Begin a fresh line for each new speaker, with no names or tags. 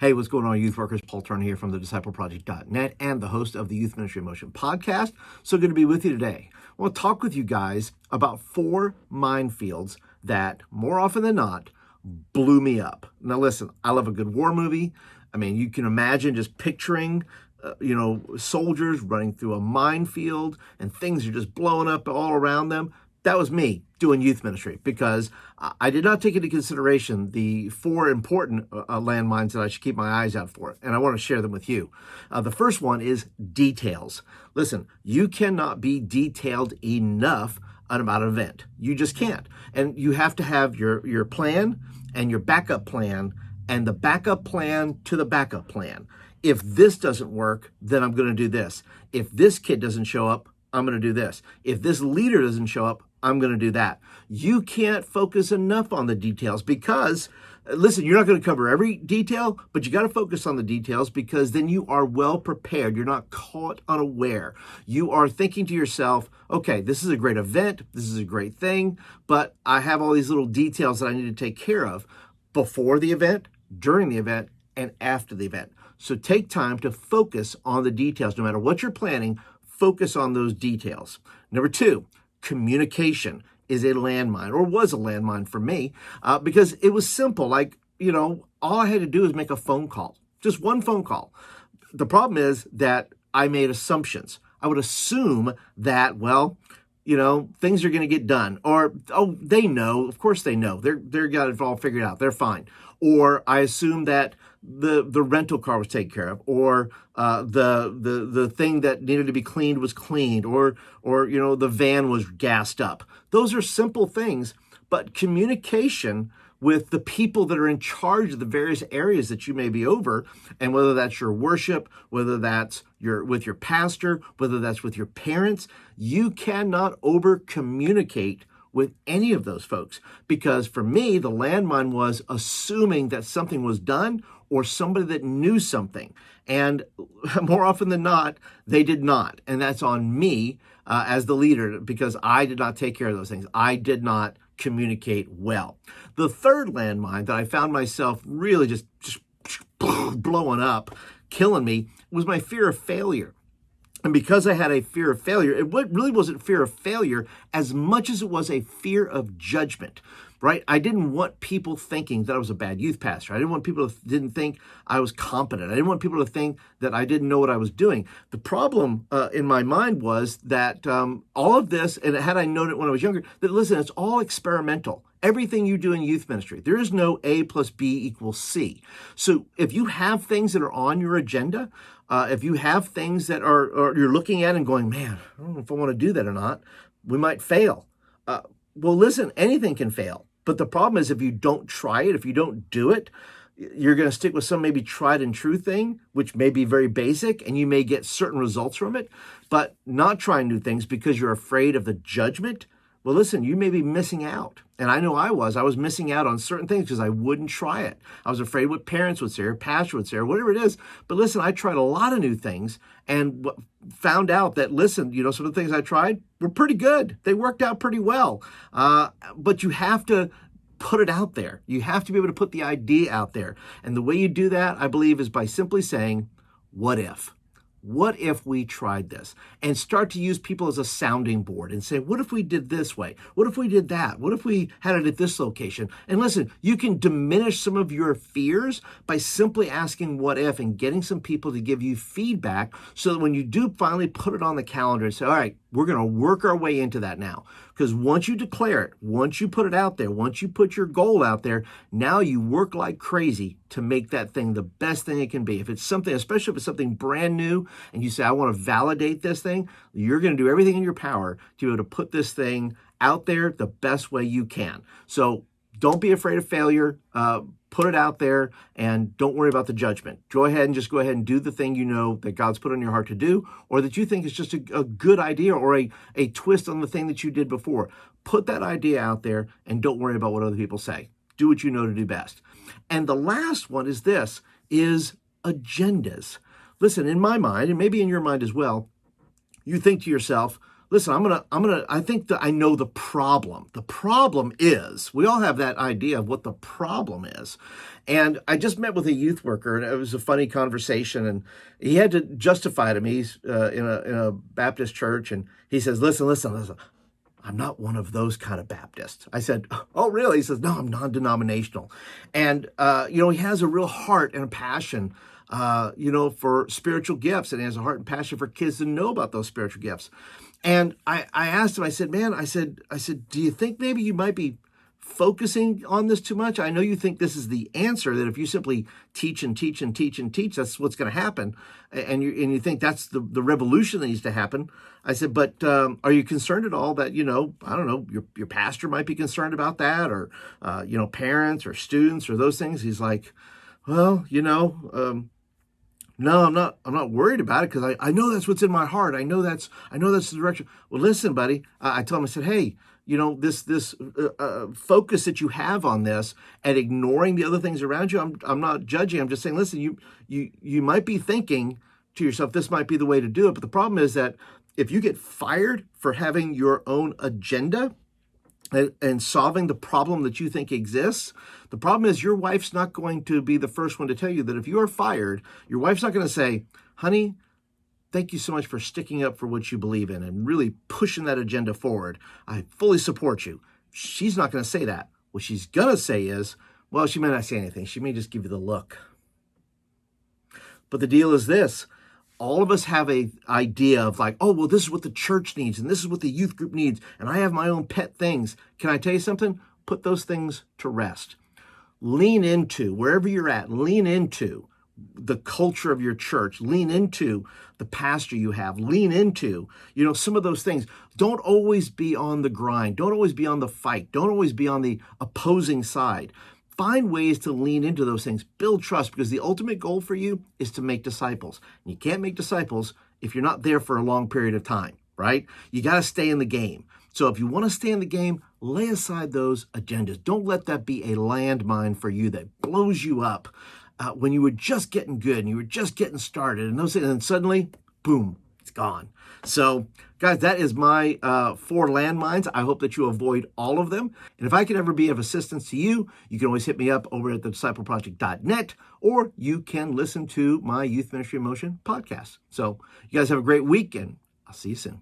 Hey, what's going on, youth workers? Paul Turner here from the discipleproject.net and the host of the Youth Ministry in Motion podcast. So good to be with you today. I want to talk with you guys about 4 minefields that, more often than not, blew me up. Now listen, I love a good war movie. I mean, you can imagine just picturing soldiers running through a minefield and things are just blowing up all around them. That was me doing youth ministry because I did not take into consideration the 4 important landmines that I should keep my eyes out for, and I want to share them with you. The first one is details. Listen, you cannot be detailed enough about an event. You just can't. And you have to have your plan and your backup plan and the backup plan to the backup plan. If this doesn't work, then I'm going to do this. If this kid doesn't show up, I'm going to do this. If this leader doesn't show up, I'm going to do that. You can't focus enough on the details because, listen, you're not going to cover every detail, but you got to focus on the details because then you are well prepared. You're not caught unaware. You are thinking to yourself, okay, this is a great event. This is a great thing, but I have all these little details that I need to take care of before the event, during the event, and after the event. So take time to focus on the details. No matter what you're planning, focus on those details. Number 2, communication is a landmine, or was a landmine for me, because it was simple. All I had to do is make a phone call, just one phone call. The problem is that I made assumptions. I would assume that, things are going to get done, or, they know, of course they know, they're got it all figured out, they're fine. Or I assume that the rental car was taken care of, or the thing that needed to be cleaned was cleaned, or the van was gassed up. Those are simple things, but communication with the people that are in charge of the various areas that you may be over, and whether that's your worship, whether that's with your pastor, whether that's with your parents, you cannot over communicate with any of those folks. Because for me, the landmine was assuming that something was done or somebody that knew something. And more often than not, they did not. And that's on me as the leader because I did not take care of those things. I did not communicate well. The third landmine that I found myself really just blowing up, killing me, was my fear of failure. And because I had a fear of failure, it really wasn't fear of failure as much as it was a fear of judgment, right? I didn't want people thinking that I was a bad youth pastor. I didn't want people to didn't think I was competent. I didn't want people to think that I didn't know what I was doing. The problem in my mind was that all of this, and had I known it when I was younger, that listen, it's all experimental. Everything you do in youth ministry, there is no A plus B equals C. So if you have things that are on your agenda, if you have things that are you're looking at and going, man, I don't know if I want to do that or not, we might fail. Well, listen, anything can fail. But the problem is if you don't try it, if you don't do it, you're going to stick with some maybe tried and true thing, which may be very basic, and you may get certain results from it, but not trying new things because you're afraid of the judgment. Well, listen, you may be missing out. And I know I was missing out on certain things because I wouldn't try it. I was afraid what parents would say or pastor would say or whatever it is. But listen, I tried a lot of new things and found out that, listen, some of the things I tried were pretty good. They worked out pretty well. But you have to put it out there. You have to be able to put the idea out there. And the way you do that, I believe, is by simply saying, what if? What if we tried this? And start to use people as a sounding board and say, what if we did this way? What if we did that? What if we had it at this location? And listen, you can diminish some of your fears by simply asking what if and getting some people to give you feedback so that when you do finally put it on the calendar and say, all right, we're going to work our way into that now. Because once you declare it, once you put it out there, once you put your goal out there, now you work like crazy to make that thing the best thing it can be. If it's something, especially if it's something brand new and you say, I want to validate this thing, you're going to do everything in your power to be able to put this thing out there the best way you can. So don't be afraid of failure. Put it out there and don't worry about the judgment. Go ahead and do the thing you know that God's put on your heart to do, or that you think is just a good idea or a twist on the thing that you did before. Put that idea out there and don't worry about what other people say. Do what you know to do best. And the last one is agendas. Listen, in my mind, and maybe in your mind as well, you think to yourself, listen, I think that I know the problem. The problem is, we all have that idea of what the problem is. And I just met with a youth worker, and it was a funny conversation, and he had to justify to me. He's in a Baptist church, and he says, listen. I'm not one of those kind of Baptists. I said, oh, really? He says, no, I'm non-denominational. And, he has a real heart and a passion, for spiritual gifts, and he has a heart and passion for kids to know about those spiritual gifts. And I asked him, I said, man, I said, do you think maybe you might be focusing on this too much? I know you think this is the answer, that if you simply teach and teach and teach and teach, that's what's going to happen. And you think that's the revolution that needs to happen. I said, but are you concerned at all that, I don't know, your pastor might be concerned about that, or, parents or students or those things? He's like, well, no, I'm not worried about it, because I know that's what's in my heart. I know that's the direction. Well, listen, buddy, I told him, I said, hey, this focus that you have on this and ignoring the other things around you, I'm not judging. I'm just saying, listen, you might be thinking to yourself, this might be the way to do it. But the problem is that if you get fired for having your own agenda and solving the problem that you think exists, the problem is your wife's not going to be the first one to tell you that if you are fired, your wife's not going to say, honey, thank you so much for sticking up for what you believe in and really pushing that agenda forward. I fully support you. She's not going to say that. What she's going to say is, well, she may not say anything. She may just give you the look. But the deal is this. All of us have a idea of like, oh, well, this is what the church needs, and this is what the youth group needs, and I have my own pet things. Can I tell you something? Put those things to rest. Lean into, wherever you're at, lean into the culture of your church. Lean into the pastor you have. Lean into, some of those things. Don't always be on the grind. Don't always be on the fight. Don't always be on the opposing side. Find ways to lean into those things. Build trust, because the ultimate goal for you is to make disciples. And you can't make disciples if you're not there for a long period of time, right? You got to stay in the game. So if you want to stay in the game, lay aside those agendas. Don't let that be a landmine for you that blows you up when you were just getting good and you were just getting started. And then suddenly, boom, it's gone. So, guys, that is my 4 landmines. I hope that you avoid all of them. And if I can ever be of assistance to you, you can always hit me up over at thediscipleproject.net, or you can listen to my Youth Ministry in Motion podcast. So, you guys have a great week, and I'll see you soon.